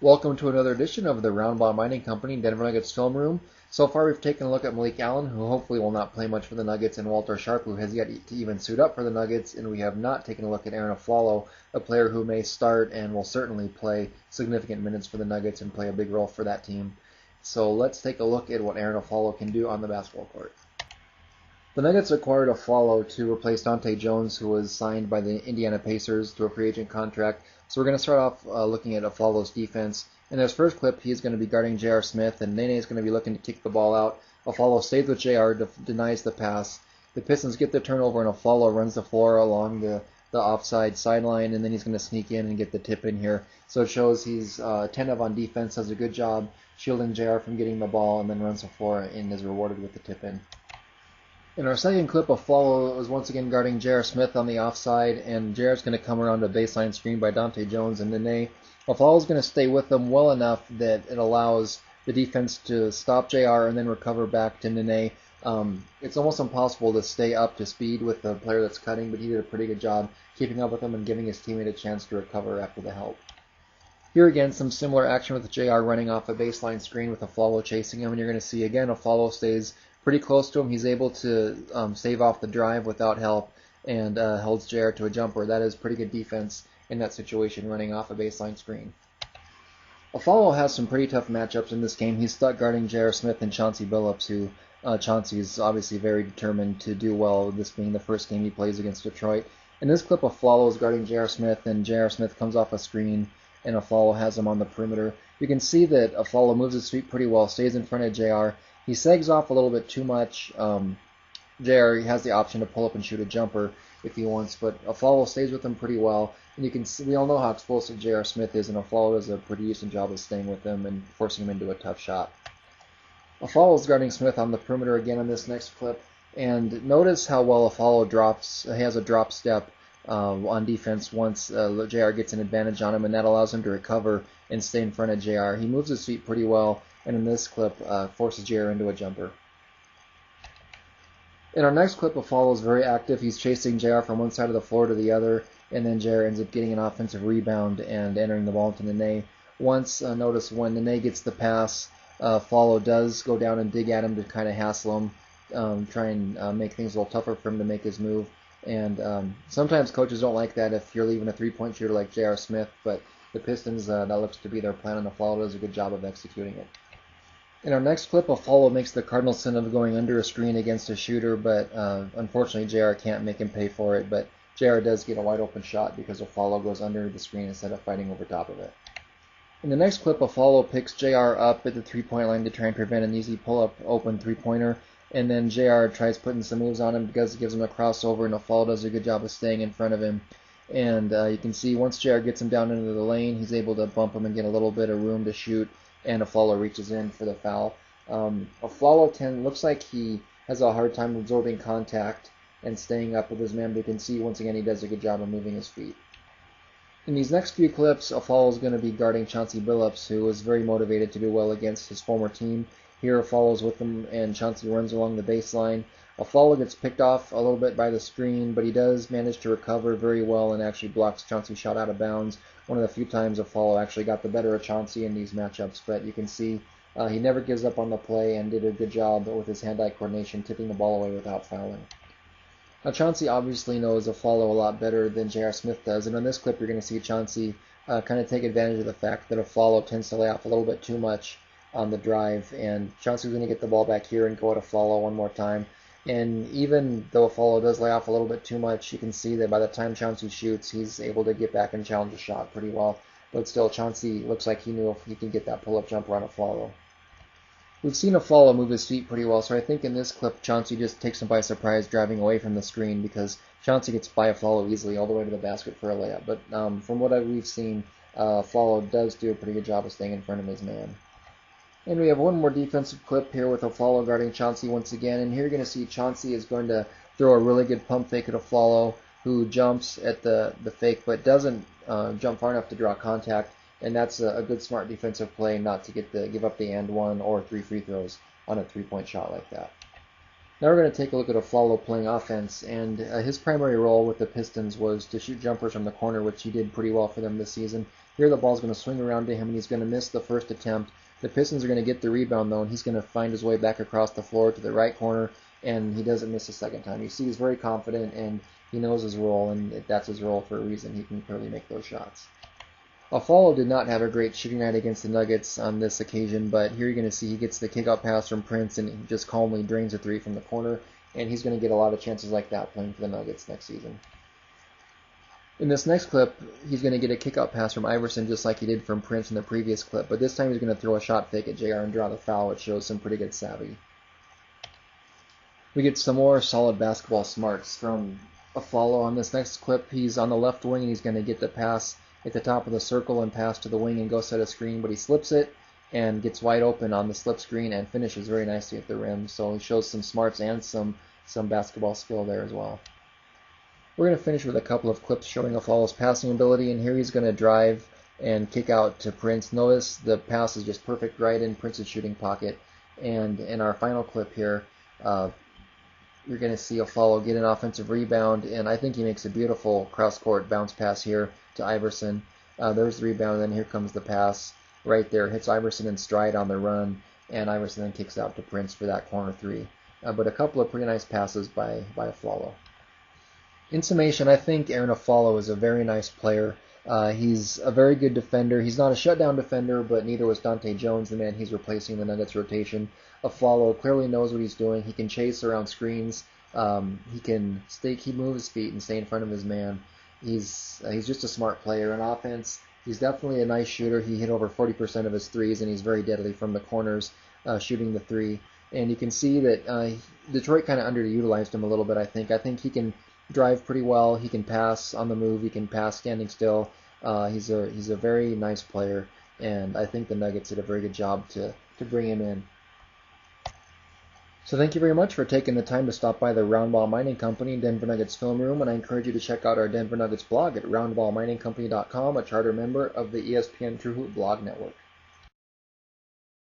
Welcome to another edition of the Roundball Mining Company Denver Nuggets Film Room. So far we've taken a look at Malik Allen, who hopefully will not play much for the Nuggets, and Walter Sharp, who has yet to even suit up for the Nuggets, and we have not taken a look at Arron Afflalo, a player who may start and will certainly play significant minutes for the Nuggets and play a big role for that team. So let's take a look at what Arron Afflalo can do on the basketball court. The Nuggets acquired Afflalo to replace Dahntay Jones, who was signed by the Indiana Pacers to a free agent contract. So we're going to start off looking at Afflalo's defense. In his first clip, he's going to be guarding J.R. Smith, and Nene is going to be looking to kick the ball out. Afflalo stays with J.R., denies the pass. The Pistons get the turnover, and Afflalo runs the floor along the offside sideline, and then he's going to sneak in and get the tip in here. So it shows he's attentive on defense, does a good job shielding J.R. from getting the ball, and then runs the floor and is rewarded with the tip in. In our second clip, Afflalo was once again guarding J.R. Smith on the offside, and J.R. is going to come around a baseline screen by Dahntay Jones and Nene. Afflalo is going to stay with them well enough that it allows the defense to stop J.R. and then recover back to Nene. It's almost impossible to stay up to speed with the player that's cutting, but he did a pretty good job keeping up with him and giving his teammate a chance to recover after the help. Here again, some similar action with J.R. running off a baseline screen with Afflalo chasing him, and you're going to see again Afflalo stays pretty close to him. He's able to save off the drive without help and holds J.R. to a jumper. That is pretty good defense in that situation, running off a baseline screen. Afflalo has some pretty tough matchups in this game. He's stuck guarding J.R. Smith and Chauncey Billups, who Chauncey is obviously very determined to do well, this being the first game he plays against Detroit. In this clip, Afflalo is guarding J.R. Smith, and J.R. Smith comes off a screen, and Afflalo has him on the perimeter. You can see that Afflalo moves his feet pretty well, stays in front of J.R. He sags off a little bit too much. J.R. has the option to pull up and shoot a jumper if he wants, but Afflalo stays with him pretty well. And you can see, we all know how explosive J.R. Smith is, and Afflalo does a pretty decent job of staying with him and forcing him into a tough shot. Afflalo is guarding Smith on the perimeter again in this next clip, and notice how well Afflalo drops. He has a drop step on defense once J.R. gets an advantage on him, and that allows him to recover and stay in front of J.R. He moves his feet pretty well, and in this clip forces J.R. into a jumper. In our next clip, Afflalo is very active. He's chasing J.R. from one side of the floor to the other, and then J.R. ends up getting an offensive rebound and entering the ball into Nene. Once, notice when Nene gets the pass, Afflalo does go down and dig at him to kind of hassle him, try and make things a little tougher for him to make his move. And sometimes coaches don't like that if you're leaving a three-point shooter like J.R. Smith, but the Pistons, that looks to be their plan, and Afflalo does a good job of executing it. In our next clip, Afflalo makes the cardinal sin of going under a screen against a shooter, but unfortunately J.R. can't make him pay for it, but J.R. does get a wide open shot because Afflalo goes under the screen instead of fighting over top of it. In the next clip, Afflalo picks J.R. up at the three-point line to try and prevent an easy pull-up open three-pointer, and then J.R. tries putting some moves on him because it gives him a crossover, and Afflalo does a good job of staying in front of him. And you can see once J.R. gets him down into the lane, he's able to bump him and get a little bit of room to shoot, and Afflalo reaches in for the foul. Afflalo looks like he has a hard time absorbing contact and staying up with his man, but you can see once again he does a good job of moving his feet. In these next few clips, Afflalo is going to be guarding Chauncey Billups, who is very motivated to do well against his former team. Here Afflalo's with him, and Chauncey runs along the baseline. Afflalo gets picked off a little bit by the screen, but he does manage to recover very well and actually blocks Chauncey's shot out of bounds. One of the few times Afflalo actually got the better of Chauncey in these matchups, but you can see he never gives up on the play and did a good job with his hand-eye coordination, tipping the ball away without fouling. Now Chauncey obviously knows Afflalo a lot better than J.R. Smith does, and in this clip you're going to see Chauncey kind of take advantage of the fact that Afflalo tends to lay off a little bit too much on the drive, and Chauncey's going to get the ball back here and go at Afflalo one more time. And even though Afflalo does lay off a little bit too much, you can see that by the time Chauncey shoots, he's able to get back and challenge the shot pretty well. But still, Chauncey looks like he knew if he can get that pull-up jumper on Afflalo. We've seen Afflalo move his feet pretty well, so I think in this clip, Chauncey just takes him by surprise driving away from the screen because Chauncey gets by Afflalo easily all the way to the basket for a layup. But from what we've seen, Afflalo does do a pretty good job of staying in front of his man. And we have one more defensive clip here with Afflalo guarding Chauncey once again. And here you're going to see Chauncey is going to throw a really good pump fake at Afflalo, who jumps at the fake but doesn't jump far enough to draw contact. And that's a good, smart defensive play not to give up the and one or three free throws on a three-point shot like that. Now we're going to take a look at Afflalo playing offense, and his primary role with the Pistons was to shoot jumpers from the corner, which he did pretty well for them this season. Here the ball's going to swing around to him, and he's going to miss the first attempt. The Pistons are going to get the rebound, though, and he's going to find his way back across the floor to the right corner, and he doesn't miss a second time. You see he's very confident, and he knows his role, and that's his role for a reason. He can clearly make those shots. Afflalo did not have a great shooting night against the Nuggets on this occasion, but here you're going to see he gets the kick-out pass from Prince and he just calmly drains a three from the corner, and he's going to get a lot of chances like that playing for the Nuggets next season. In this next clip, he's going to get a kick-out pass from Iverson just like he did from Prince in the previous clip, but this time he's going to throw a shot fake at JR and draw the foul, which shows some pretty good savvy. We get some more solid basketball smarts from Afflalo on this next clip. He's on the left wing and he's going to get the pass at the top of the circle and pass to the wing and go set a screen, but he slips it and gets wide open on the slip screen and finishes very nicely at the rim. So he shows some smarts and some basketball skill there as well. We're going to finish with a couple of clips showing Afflalo's passing ability, and here he's going to drive and kick out to Prince. Notice the pass is just perfect right in Prince's shooting pocket. And in our final clip here, you're going to see Afflalo get an offensive rebound, and I think he makes a beautiful cross-court bounce pass here to Iverson. There's the rebound, and then here comes the pass right there. Hits Iverson in stride on the run, and Iverson then kicks out to Prince for that corner three. But a couple of pretty nice passes by Afflalo. In summation, I think Arron Afflalo is a very nice player. He's a very good defender. He's not a shutdown defender, but neither was Dahntay Jones, the man he's replacing in the Nuggets rotation. Afflalo clearly knows what he's doing. He can chase around screens. He can keep moving his feet and stay in front of his man. He's just a smart player. In offense, he's definitely a nice shooter. He hit over 40% of his threes, and he's very deadly from the corners, shooting the three. And you can see that Detroit kind of underutilized him a little bit, I think. I think he can drive pretty well. He can pass on the move. He can pass standing still. He's a very nice player, and I think the Nuggets did a very good job to bring him in. So thank you very much for taking the time to stop by the Roundball Mining Company Denver Nuggets film room, and I encourage you to check out our Denver Nuggets blog at roundballminingcompany.com, a charter member of the ESPN True Hoop blog network.